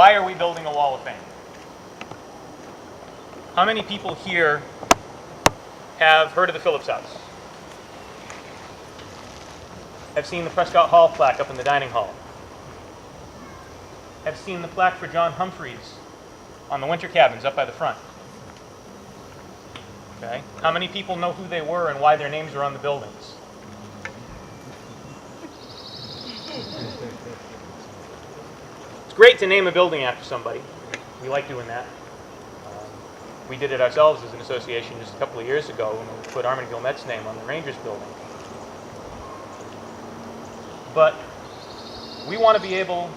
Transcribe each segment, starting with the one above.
why are we building a wall of fame? How many people here have heard of the Phillips House? Have seen the Prescott Hall plaque up in the dining hall? Have seen the plaque for John Humphreys on the winter cabins up by the front? Okay. How many people know who they were and why their names are on the buildings? It's great to name a building after somebody. We like doing that. We did it ourselves as an association just a couple of years ago when we put Armand Gilmette's name on the Rangers building. But we want to be able,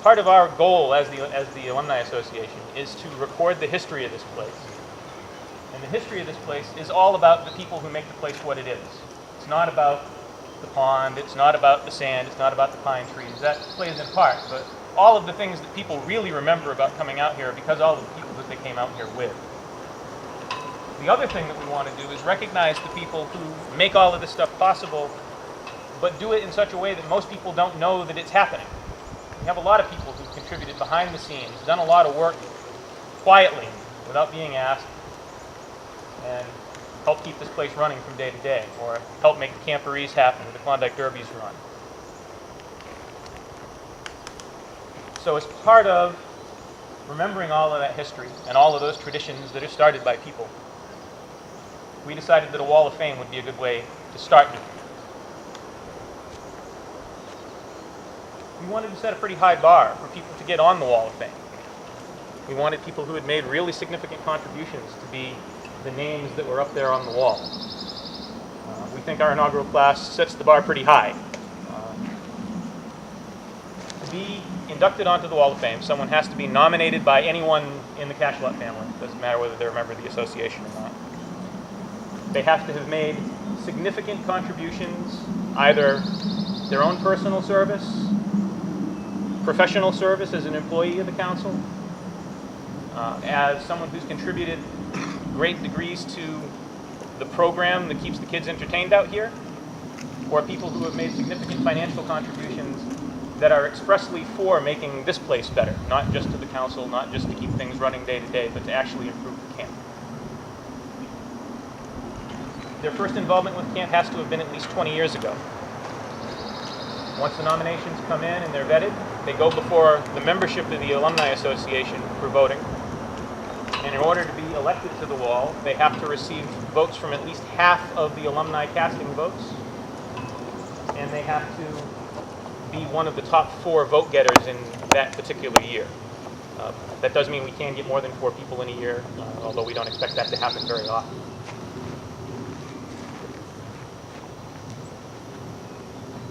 part of our goal as the Alumni Association is to record the history of this place. And the history of this place is all about the people who make the place what it is. It's not about the pond, it's not about the sand, it's not about the pine trees. That plays in part, but all of the things that people really remember about coming out here are because all of the people that they came out here with. The other thing that we want to do is recognize the people who make all of this stuff possible, but do it in such a way that most people don't know that it's happening. We have a lot of people who've contributed behind the scenes, done a lot of work quietly, without being asked, and help keep this place running from day to day, or help make the Campfire happen, or the Klondike Derbies run. So as part of remembering all of that history and all of those traditions that are started by people, we decided that a wall of fame would be a good way to start doing it. We wanted to set a pretty high bar for people to get on the wall of fame. We wanted people who had made really significant contributions to be the names that were up there on the wall. We think our inaugural class sets the bar pretty high. To be inducted onto the Wall of Fame, someone has to be nominated by anyone in the Cachalot family. It doesn't matter whether they're a member of the association or not. They have to have made significant contributions, either their own personal service, professional service as an employee of the council, as someone who's contributed great degrees to the program that keeps the kids entertained out here, or people who have made significant financial contributions that are expressly for making this place better, not just to the council, not just to keep things running day to day, but to actually improve the camp. Their first involvement with camp has to have been at least 20 years ago. Once the nominations come in and they're vetted, they go before the membership of the Alumni Association for voting. And in order to be elected to the wall, they have to receive votes from at least half of the alumni casting votes. And they have to be one of the top 4 vote getters in that particular year. That does mean we can get more than 4 people in a year, although we don't expect that to happen very often.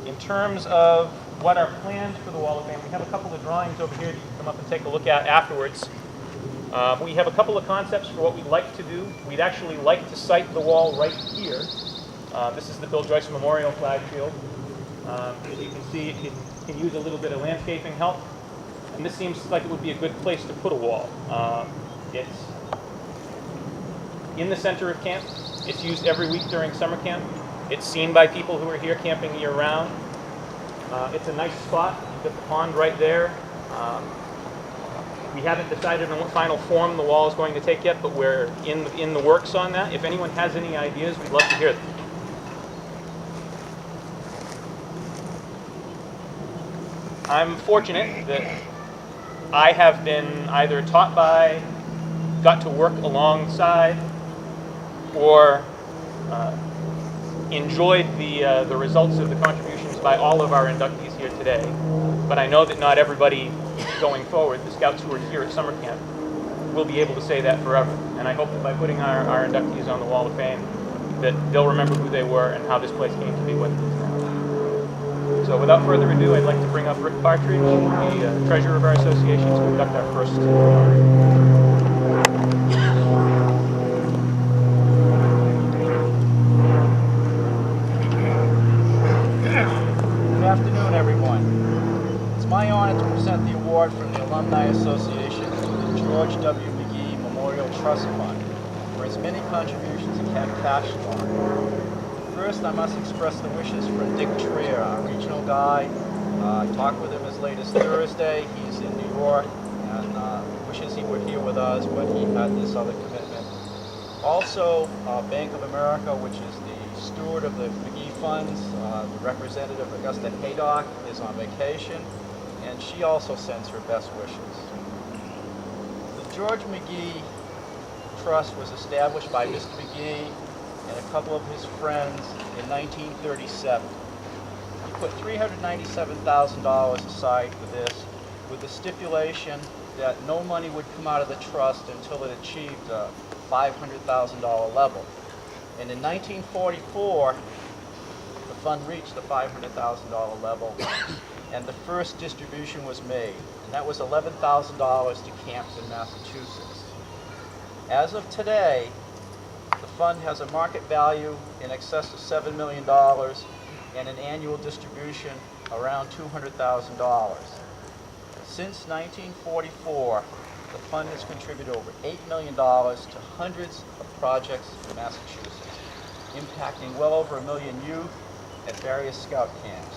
In terms of what our plans for the Wall of Fame, we have a couple of drawings over here that you can come up and take a look at afterwards. We have a couple of concepts for what we'd like to do. We'd actually like to site the wall right here. This is the Bill Joyce Memorial flag shield. As you can see, it can use a little bit of landscaping help. And this seems like it would be a good place to put a wall. It's in the center of camp. It's used every week during summer camp. It's seen by people who are here camping year-round. It's a nice spot. You've got the pond right there. We haven't decided on what final form the wall is going to take yet, but we're in the works on that. If anyone has any ideas, we'd love to hear them. I'm fortunate that I have been either taught by, got to work alongside, or enjoyed the results of the contributions by all of our inductees here today. But I know that not everybody going forward, the scouts who are here at summer camp, will be able to say that forever. And I hope that by putting our inductees on the Wall of Fame, that they'll remember who they were and how this place came to be what it is now. So without further ado, I'd like to bring up Rick Partridge, the treasurer of our association, to conduct our first Good afternoon, everyone. It's my honor to present the award from the Alumni Association to the George W. Magee Memorial Trust Fund for his many contributions to Camp Cachalot. First, I must express the wishes for Dick Trier, our regional guide. I talked with him as late as Thursday. He's in New York, and with us, but he had this other commitment. Also, Bank of America, which is the steward of the Magee funds, the representative Augusta Haydock is on vacation, and she also sends her best wishes. The George Magee Trust was established by Mr. Magee and a couple of his friends in 1937. He put $397,000 aside for this, with the stipulation that no money would come out of the trust until it achieved a $500,000 level. And in 1944, the fund reached the $500,000 level, and the first distribution was made, and that was $11,000 to camps in Massachusetts. As of today, the fund has a market value in excess of $7 million and an annual distribution around $200,000. Since 1944, the fund has contributed over $8 million to hundreds of projects in Massachusetts, impacting well over 1 million youth at various scout camps.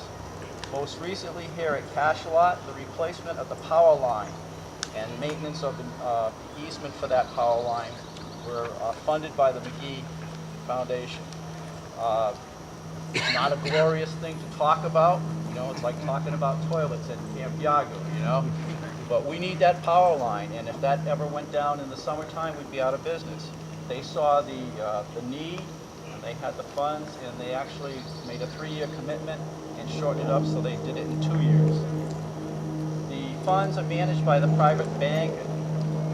Most recently here at Cachalot, the replacement of the power line and maintenance of the easement for that power line were funded by the Magee Foundation. It's not a glorious thing to talk about. You know, it's like talking about toilets at Camp Yago, you know. But we need that power line, and if that ever went down in the summertime, we'd be out of business. They saw the need, and they had the funds, and they actually made a 3-year commitment and shortened it up, so they did it in 2 years. The funds are managed by the private bank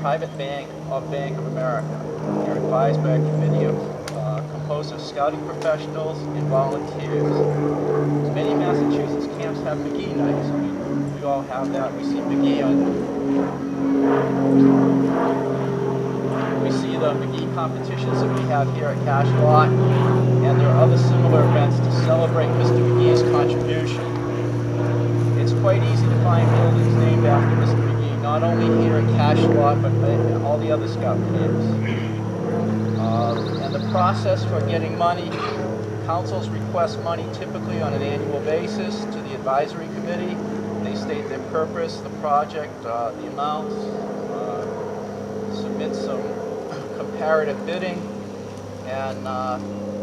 of Bank of America. They're advised by a committee composed of scouting professionals and volunteers. Many Massachusetts camps have Magee nights. I mean, we all have that. We see Magee we see the Magee competitions that we have here at Cachalot, and there are other similar events to celebrate Mr. Magee's contribution. It's quite easy to find buildings named after Mr. Magee, not only here at Cachalot, but at all the other scout camps. And the process for getting money, councils request money typically on an annual basis to the advisory committee. They state their purpose, the project, the amounts, submit some comparative bidding, and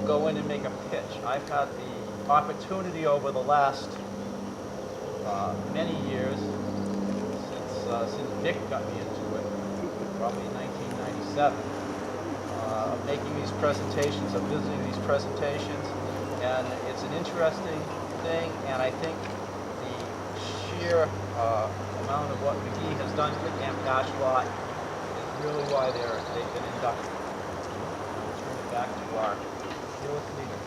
go in and make a pitch. I've had the opportunity over the last many years, since Dick got me into it, probably in 1997, of making these presentations, of visiting these presentations, and it's an interesting thing, and I think the sheer amount of what Magee has done for Camp Cachalot is really why they've been inducted. I'll turn it back to our newest leader.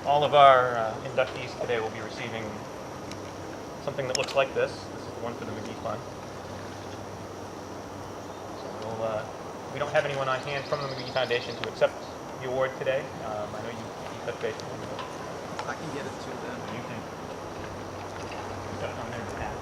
All of our inductees today will be receiving something that looks like this. This is the one for the Magee Fund. So we don't have anyone on hand from the Magee Foundation to accept the award today. I know you touched base with them. I can get it to them. You can. Put it on their behalf.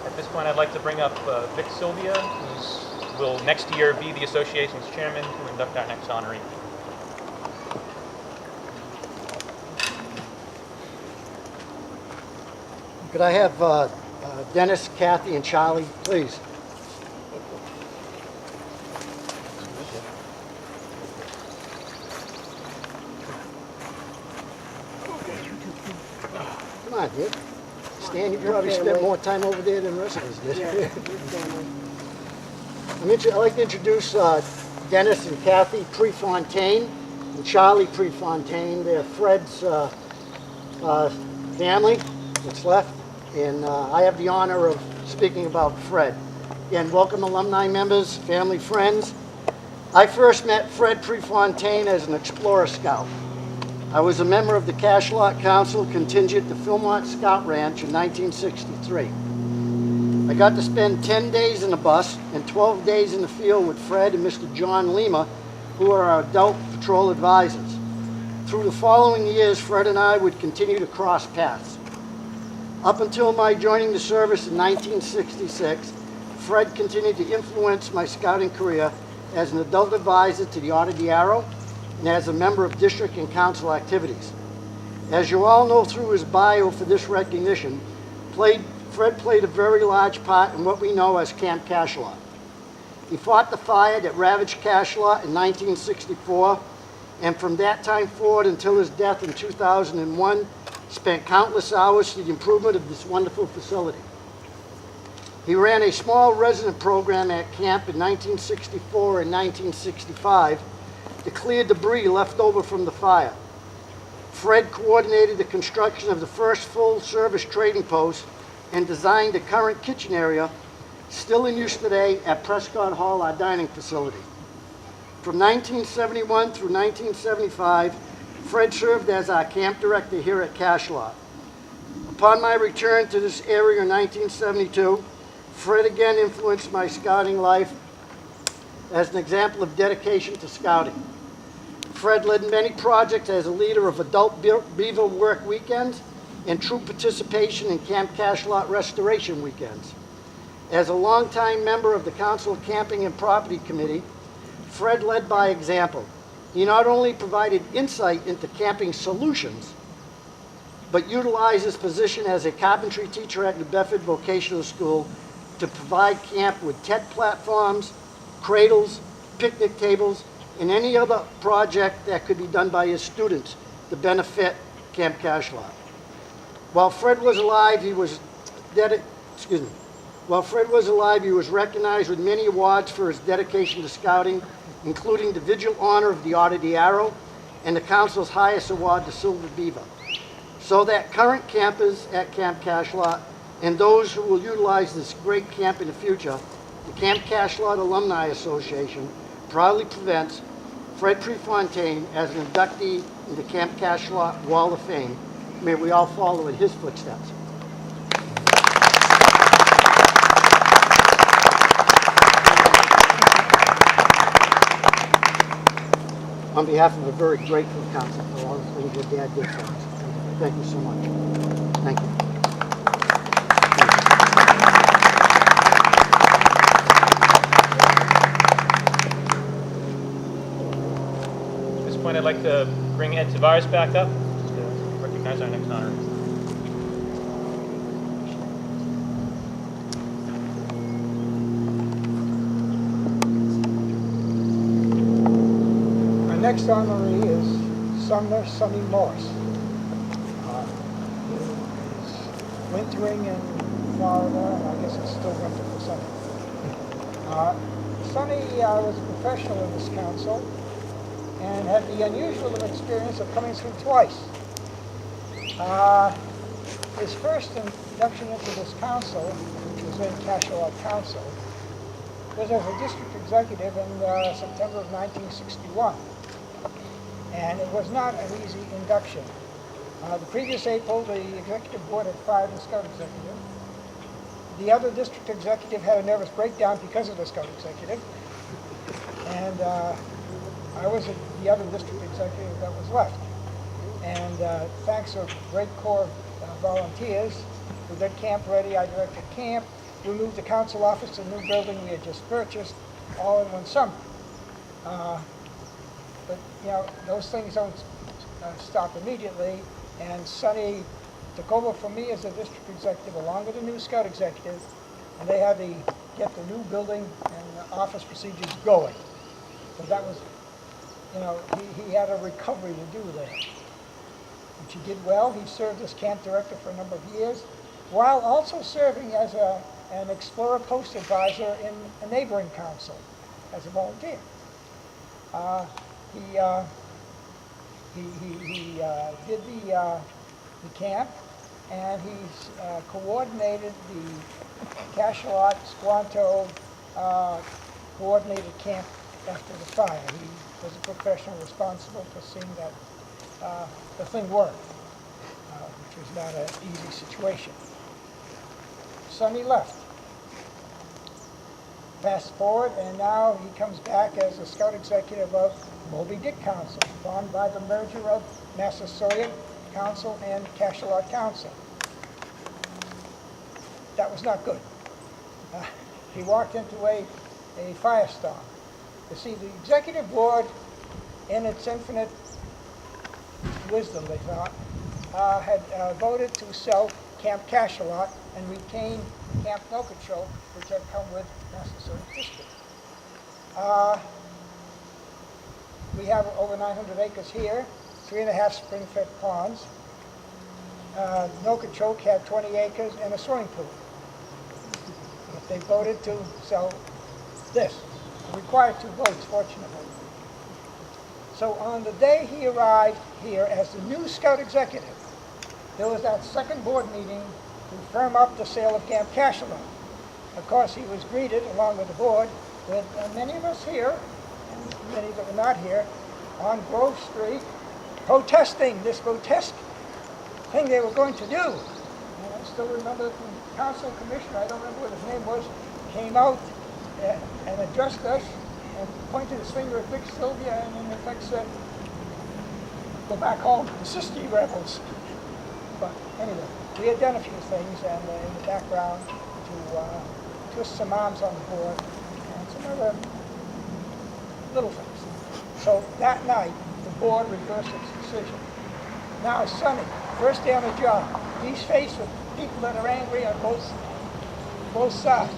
At this point, I'd like to bring up Vic Sylvia, who will next year be the association's chairman, to induct our next honoree. Could I have Dennis, Kathy, and Charlie, please? Come on, dude. Stan, you probably spent more time over there than the rest of us did. I'd like to introduce Dennis and Kathy Prefontaine and Charlie Prefontaine. They're Fred's family that's left. And I have the honor of speaking about Fred. Again, welcome alumni members, family, friends. I first met Fred Prefontaine as an Explorer Scout. I was a member of the Cachalot Council contingent to Philmont Scout Ranch in 1963. I got to spend 10 days in the bus and 12 days in the field with Fred and Mr. John Lima, who are our adult patrol advisors. Through the following years, Fred and I would continue to cross paths. Up until my joining the service in 1966, Fred continued to influence my scouting career as an adult advisor to the Order of the Arrow and as a member of district and council activities. As you all know through his bio for this recognition, Fred played a very large part in what we know as Camp Cachalot. He fought the fire that ravaged Cachalot in 1964, and from that time forward until his death in 2001, spent countless hours to the improvement of this wonderful facility. He ran a small resident program at camp in 1964 and 1965 to clear debris left over from the fire. Fred coordinated the construction of the first full-service trading post and designed the current kitchen area, still in use today at Prescott Hall, our dining facility. From 1971 through 1975, Fred served as our camp director here at Cachalot. Upon my return to this area in 1972, Fred again influenced my scouting life as an example of dedication to scouting. Fred led many projects as a leader of adult beaver work weekends and true participation in Camp Cachalot restoration weekends. As a longtime member of the Council of Camping and Property Committee, Fred led by example. He not only provided insight into camping solutions, but utilized his position as a carpentry teacher at New Bedford Vocational School to provide camp with tent platforms, cradles, picnic tables, and any other project that could be done by his students to benefit Camp Cachalot. While Fred was alive, he was recognized with many awards for his dedication to scouting, including the Vigil Honor of the Order of the Arrow and the Council's highest award, the Silver Beaver. So that current campers at Camp Cachalot and those who will utilize this great camp in the future, the Camp Cachalot Alumni Association proudly presents Fred Prefontaine as an inductee in the Camp Cachalot Wall of Fame. May we all follow in his footsteps. On behalf of a very grateful council for all the things your dad did for us. Thank you so much. Thank you. At this point, I'd like to bring Ed Tavares back up to recognize our next honor. Next honoree is Sumner Sonny Morse. He is wintering in Florida, and I guess it's still winter for Sonny. Sonny was a professional in this council and had the unusual experience of coming through twice. His first induction into this council, which was in Cachalot Council, was as a district executive in September of 1961. And it was not an easy induction. The previous April, the executive board had fired the scout executive. The other district executive had a nervous breakdown because of the scout executive. And I was the other district executive that was left. And thanks to a great corps of volunteers who got camp ready, I directed camp. We moved the council office to a new building we had just purchased, all in one summer. But, you know, those things don't stop immediately, and Sonny took over from me as a district executive along with the new scout executive, and they had to get the new building and the office procedures going. So that was, you know, he had a recovery to do there, which he did well. He served as camp director for a number of years, while also serving as an Explorer Post advisor in a neighboring council as a volunteer. He did the camp, and he's coordinated the Cachalot Squanto coordinated camp after the fire. He was a professional responsible for seeing that the thing worked, which was not an easy situation. Sonny left. Fast forward, and now he comes back as a scout executive of Moby Dick Council, formed by the merger of Massasoit Council and Cachalot Council. That was not good. he walked into a firestorm. You see, the executive board, in its infinite wisdom, they thought, had voted to sell Camp Cachalot and retain Camp Nocatchal, which had come with Massasoit District. We have over 900 acres here, 3.5 spring-fed ponds. Nocatchal had 20 acres and a swimming pool. But they voted to sell this. It required 2 votes, fortunately. So on the day he arrived here as the new Scout executive, there was that second board meeting to firm up the sale of Camp Cachalot. Of course, he was greeted, along with the board, with many of us here, and many that were not here, on Grove Street, protesting this grotesque thing they were going to do. And I still remember the council commissioner, I don't remember what his name was, came out and addressed us and pointed his finger at Vic Sylvia and in effect said, "Go back home, assist ye rebels." But anyway, we had done a few things and in the background to twist some arms on the board and some other little things. So that night, the board reversed its decision. Now Sonny, first day on the job, he's faced with people that are angry on both sides.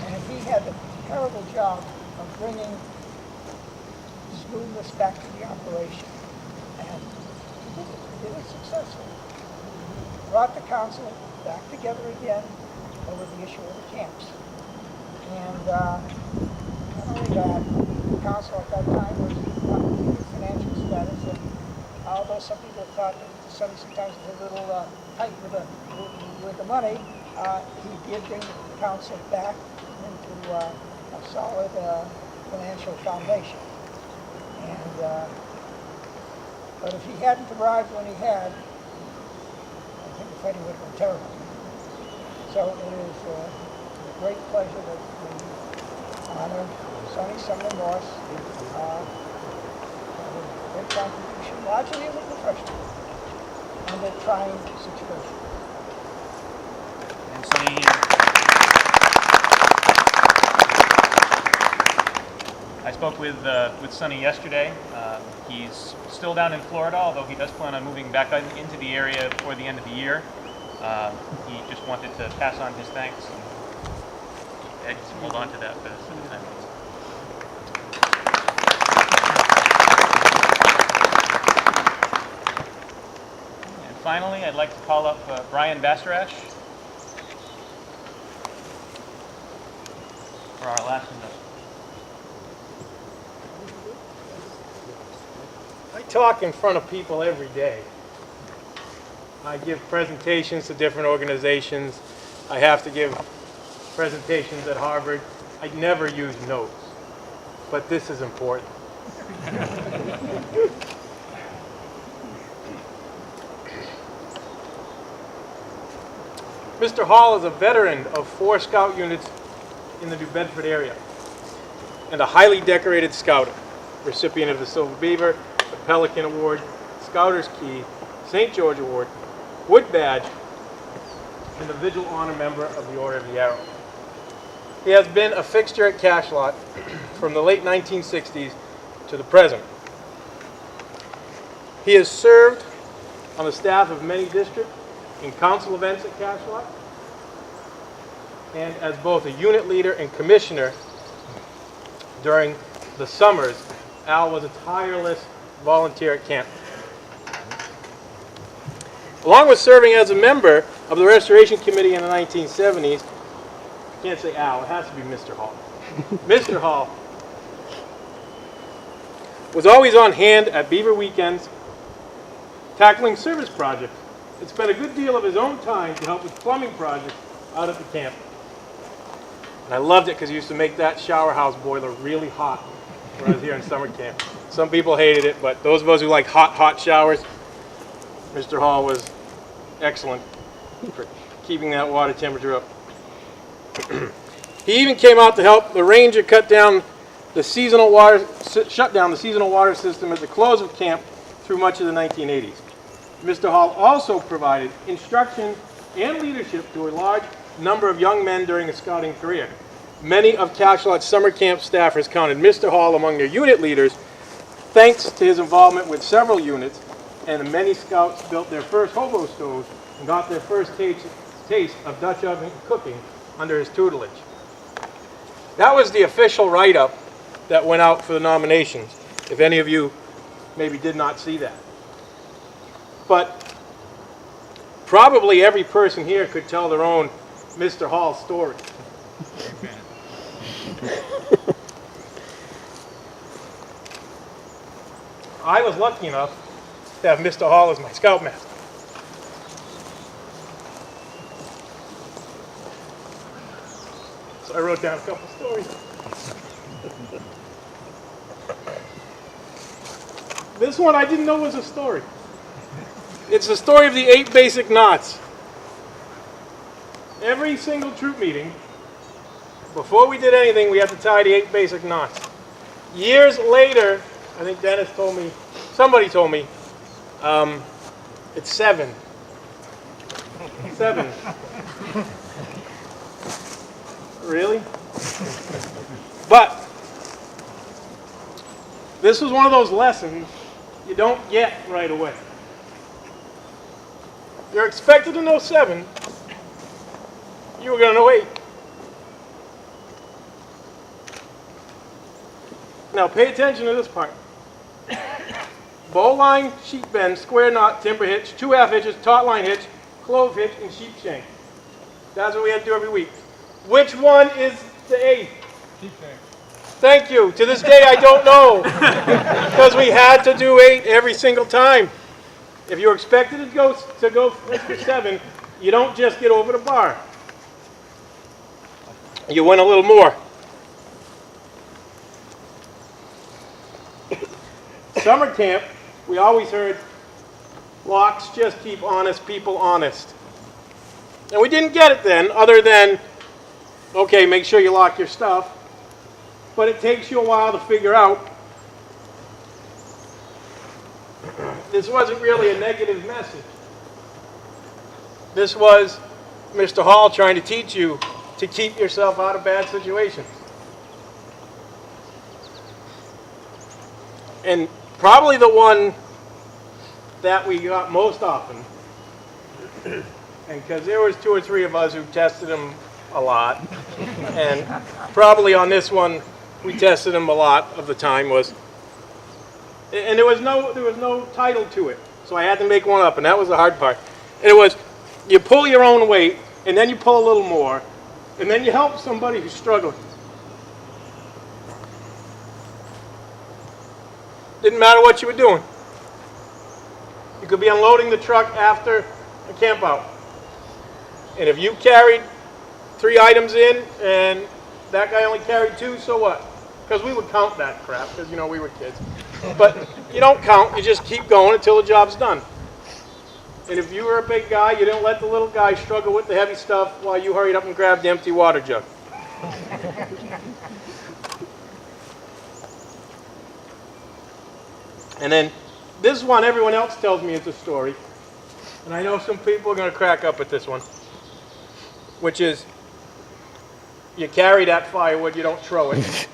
And he had the terrible job of bringing smoothness back to the operation. And he did it successfully. Brought the council back together again over the issue of the camps. And not only that, the council at that time was not in good financial status, and although some people thought that sometimes was a little tight with the money, he did bring the council back into a solid financial foundation. And but if he hadn't arrived when he had, I think the fighting would have been terrible. So it is a great pleasure that we honor Sonny Sumner Morse, a great contribution, largely as a professional, under a trying situation. And Sonny, I spoke with Sonny yesterday. He's still down in Florida, although he does plan on moving back into the area before the end of the year. He just wanted to pass on his thanks. Ed, hold on to that for some time. And finally, I'd like to call up Brian Bassarash for our last announcement. I talk in front of people every day. I give presentations to different organizations. I have to give presentations at Harvard. I never use notes, but this is important. Mr. Hall is a veteran of 4 Scout units in the New Bedford area and a highly decorated Scouter, recipient of the Silver Beaver, the Pelican Award, Scouter's Key, St. George Award, Wood Badge, and the Vigil Honor Member of the Order of the Arrow. He has been a fixture at Cachalot from the late 1960s to the present. He has served on the staff of many districts in council events at Cachalot and as both a unit leader and commissioner during the summers. Al was a tireless volunteer at camp. Along with serving as a member of the Restoration Committee in the 1970s, I can't say Al, it has to be Mr. Hall. Mr. Hall was always on hand at Beaver weekends, tackling service projects, and spent a good deal of his own time to help with plumbing projects out at the camp. And I loved it because he used to make that shower house boiler really hot when I was here in summer camp. Some people hated it, but those of us who like hot showers, Mr. Hall was excellent for keeping that water temperature up. He even came out to help the ranger shut down the seasonal water system at the close of camp through much of the 1980s. Mr. Hall also provided instruction and leadership to a large number of young men during his scouting career. Many of Cachalot's summer camp staffers counted Mr. Hall among their unit leaders, thanks to his involvement with several units, and many scouts built their first hobo stoves and got their first taste of Dutch oven cooking under his tutelage. That was the official write-up that went out for the nominations, if any of you maybe did not see that. But probably every person here could tell their own Mr. Hall story. I was lucky enough to have Mr. Hall as my scoutmaster. So I wrote down a couple stories. This one I didn't know was a story. It's the story of the 8 basic knots. Every single troop meeting, before we did anything, we had to tie the 8 basic knots. Years later, I think Dennis told me, somebody told me, it's 7. 7. Really? But this was one of those lessons you don't get right away. You're expected to know 7. You were going to know 8. Now pay attention to this part. Bowline, sheep bend, square knot, timber hitch, 2 half hitches, taut line hitch, clove hitch, and sheep shank. That's what we had to do every week. Which one is the 8th? Sheep shank. Thank you. To this day I don't know. Because we had to do 8 every single time. If you're expected to go for 7, you don't just get over the bar. You win a little more. Summer camp, we always heard, locks just keep honest people honest. And we didn't get it then, other than, okay, make sure you lock your stuff. But it takes you a while to figure out. This wasn't really a negative message. This was Mr. Hall trying to teach you to keep yourself out of bad situations. And probably the one that we got most often, and because there was 2 or 3 of us who tested him a lot, and probably on this one we tested him a lot of the time, was, and there was no title to it, so I had to make one up, and that was the hard part. And it was, you pull your own weight, and then you pull a little more, and then you help somebody who's struggling. Didn't matter what you were doing. You could be unloading the truck after a camp out. And if you carried 3 items in and that guy only carried 2, so what? Because we would count that crap, because, you know, we were kids. But you don't count, you just keep going until the job's done. And if you were a big guy, you didn't let the little guy struggle with the heavy stuff while you hurried up and grabbed the empty water jug. And then this one, everyone else tells me it's a story. And I know some people are going to crack up at this one. Which is, you carry that firewood, you don't throw it.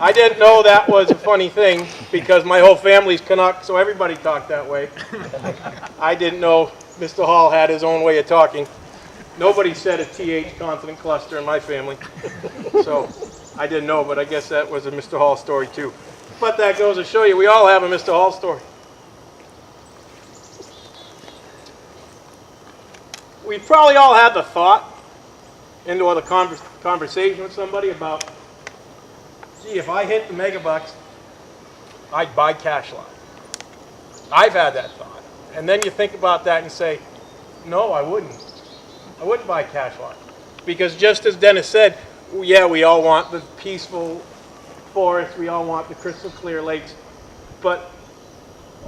I didn't know that was a funny thing because my whole family's Canuck, so everybody talked that way. I didn't know Mr. Hall had his own way of talking. Nobody said a TH consonant cluster in my family. So I didn't know, but I guess that was a Mr. Hall story too. But that goes to show you, we all have a Mr. Hall story. We've probably all had the thought into a conversation with somebody about, gee, if I hit the megabucks, I'd buy Cachalot. I've had that thought. And then you think about that and say, no, I wouldn't. I wouldn't buy Cachalot. Because just as Dennis said, yeah, we all want the peaceful forests, we all want the crystal clear lakes, but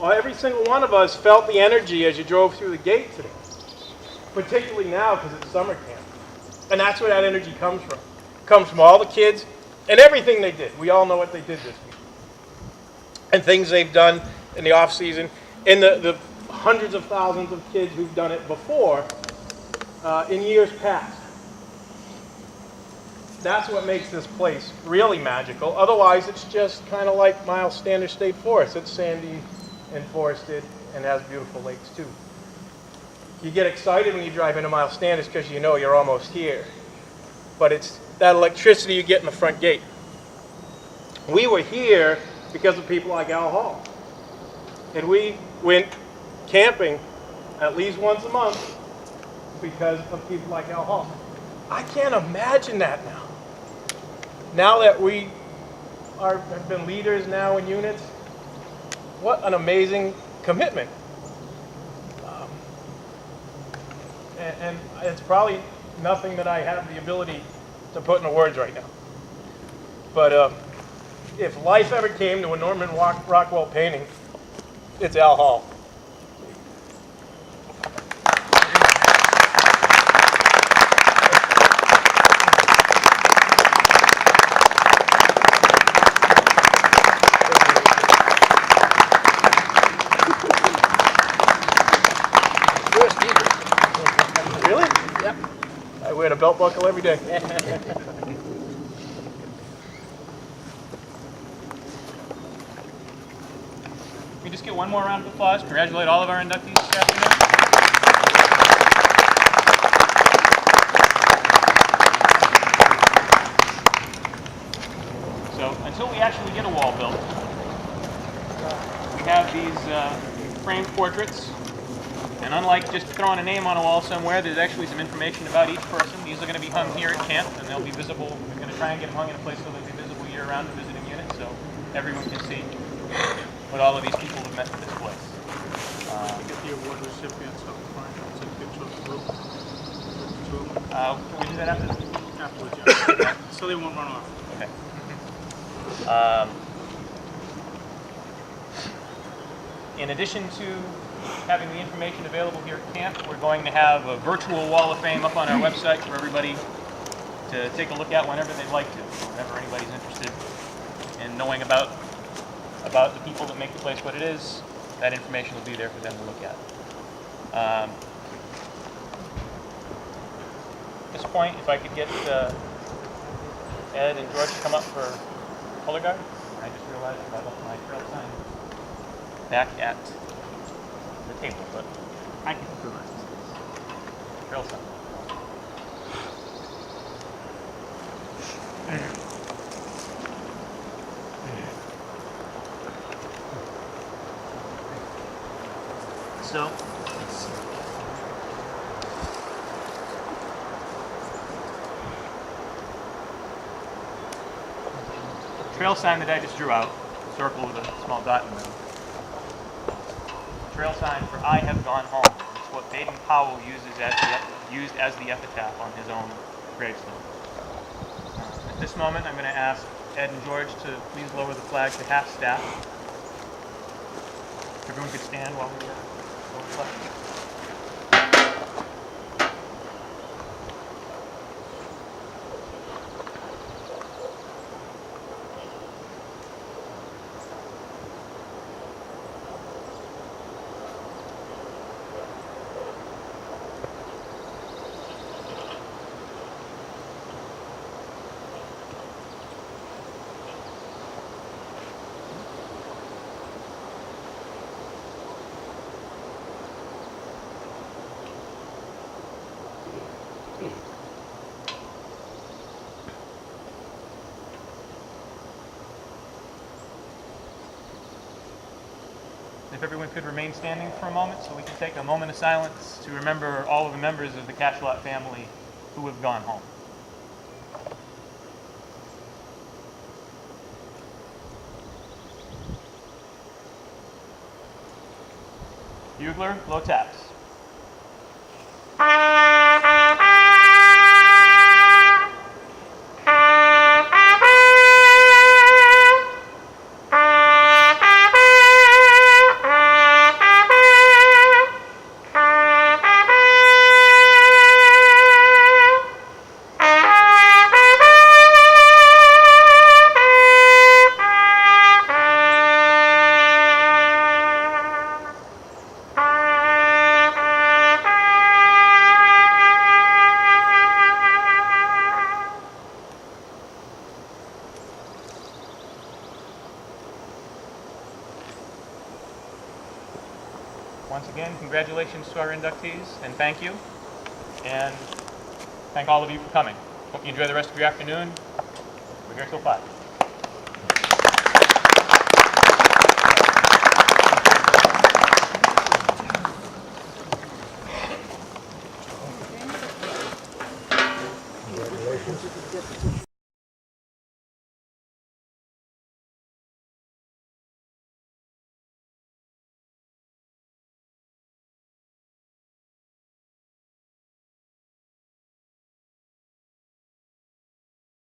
every single one of us felt the energy as you drove through the gate today. Particularly now because it's summer camp. And that's where that energy comes from. It comes from all the kids and everything they did. We all know what they did this week. And things they've done in the off season, and the hundreds of thousands of kids who've done it before in years past. that's what makes this place really magical. Otherwise, it's just kind of like Miles Standish State Forest. It's sandy and forested and has beautiful lakes too. You get excited when you drive into Miles Standish because you know you're almost here. But it's that electricity you get in the front gate. We were here because of people like Al Hall. And we went camping at least once a month because of people like Al Hall. I can't imagine that now. Now that we have been leaders now in units, what an amazing commitment. And it's probably nothing that I have the ability to put into words right now. But if life ever came to a Norman Rockwell painting, it's Al Hall. Really? Yep. I wear a belt buckle every day. Can we just get one more round of applause? Congratulate all of our inductees this afternoon. So until we actually get a wall built, we have these framed portraits. And unlike just throwing a name on a wall somewhere, there's actually some information about each person. These are going to be hung here at camp, and they'll be visible. We're going to try and get them hung in a place so they'll be visible year-round to visiting units, so everyone can see what all of these people have meant to this place. Get the award recipients up front, take a picture of the group. Can we do that after? Afterwards, yeah. So they won't run off. Okay. In addition to having the information available here at camp, we're going to have a virtual wall of fame up on our website for everybody to take a look at whenever they'd like to, whenever anybody's interested in knowing about the people that make the place what it is. That information will be there for them to look at. At this point, if I could get Ed and George to come up for color guard. I just realized I left my trail sign back at the table, but I can improvise. Trail sign. So, let's see. The trail sign that I just drew out, a circle with a small dot in the middle. Trail sign for "I have gone home." It's what Baden Powell used as the epitaph on his own gravestone. At this moment, I'm going to ask Ed and George to please lower the flag to half staff. If everyone could stand while we lower the flag. If everyone could remain standing for a moment so we can take a moment of silence to remember all of the members of the Cachalot family who have gone home. Bugler, low taps. Once again, congratulations to our inductees, and thank you. And thank all of you for coming. Hope you enjoy the rest of your afternoon. We're here till 5.